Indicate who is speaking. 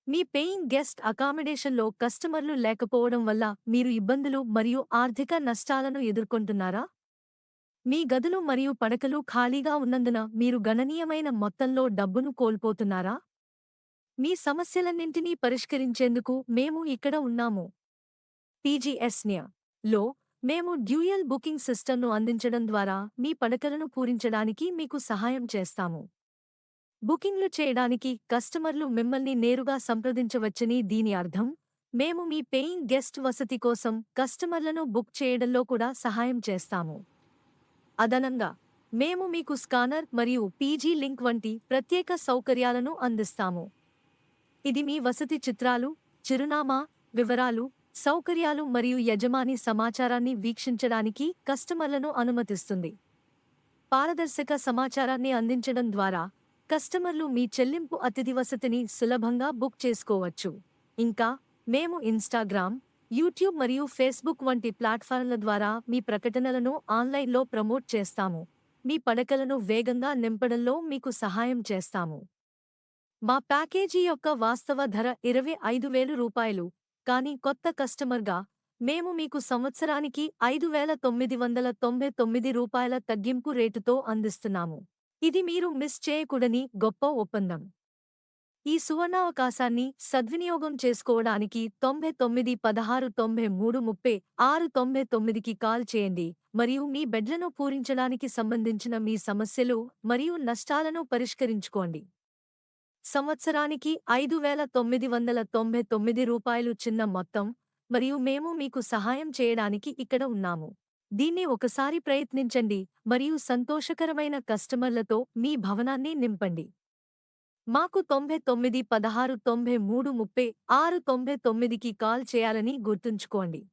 Speaker 1: మీ paying guest అకామిడేషన్లో కస్టమర్లు లేకపోవడం వల్ల మీరు ఇబ్బందులు మరియు ఆర్థిక నష్టాలను ఎదుర్కొంటున్నారా? మీ గదులు మరియు పడకలు ఖాళీగా ఉన్నందున మీరు గణనీయమైన మొత్తంలో డబ్బును కోల్పోతున్నారా? మీ సమస్యలన్నింటినీ పరిష్కరించేందుకు మేము ఇక్కడ ఉన్నాము. పీజీఎస్‌న్యా లో మేము డ్యూయల్ బుకింగ్ సిస్టమ్‌ను అందించడం ద్వారా మీ పడకలను పూరించడానికి మీకు సహాయం చేస్తాము. బుకింగ్లు చేయడానికి కస్టమర్లు మిమ్మల్ని నేరుగా సంప్రదించవచ్చని దీని అర్థం. మేము మీ పేయింగ్ గెస్ట్ వసతి కోసం కస్టమర్లను బుక్ చేయడంలో కూడా సహాయం చేస్తాము. అదనంగా, మేము మీకు స్కానర్ మరియు పీజీ లింక్ వంటి ప్రత్యేక సౌకర్యాలను అందిస్తాము. ఇది మీ వసతి చిత్రాలు, చిరునామా, వివరాలు, సౌకర్యాలు మరియు యజమాని సమాచారాన్ని వీక్షించడానికి కస్టమర్లను అనుమతిస్తుంది. పారదర్శక సమాచారాన్ని అందించడం ద్వారా కస్టమర్లు మీ చెల్లింపు అతిథి వసతిని సులభంగా బుక్ చేసుకోవచ్చు. ఇంకా, మేము ఇన్‌స్టాగ్రామ్, యూట్యూబ్ మరియు ఫేస్‌బుక్ వంటి ప్లాట్‌ఫారమ్ల ద్వారా మీ ప్రకటనలను ఆన్‌లైన్‌లో ప్రమోట్ చేస్తాము. మీ పడకలను వేగంగా నింపడంలో మీకు సహాయం చేస్తాము. మా ప్యాకేజీ యొక్క వాస్తవ ధర రూ. 25,000, కానీ కొత్త కస్టమర్గా మేము మీకు సంవత్సరానికి రూ. 5,999 తగ్గింపు రేటుతో అందిస్తున్నాము. ఇది మీరు మిస్ చేయకూడని గొప్ప ఒప్పందం. ఈ సువర్ణావకాశాన్ని సద్వినియోగం చేసుకోవడానికి 99 16 93 36 99కి కాల్ చేయండి మరియు మీ బెడ్లను పూరించడానికి సంబంధించిన మీ సమస్యలు మరియు నష్టాలను పరిష్కరించుకోండి. సంవత్సరానికి రూ. 5,999 చిన్న మొత్తం, మరియు మేము మీకు సహాయం చేయడానికి ఇక్కడ ఉన్నాము. దీన్ని ఒకసారి ప్రయత్నించండి మరియు సంతోషకరమైన కస్టమర్లతో మీ భవనాన్ని నింపండి. మాకు 99 16 93 36 99కి కాల్ చేయాలని గుర్తుంచుకోండి.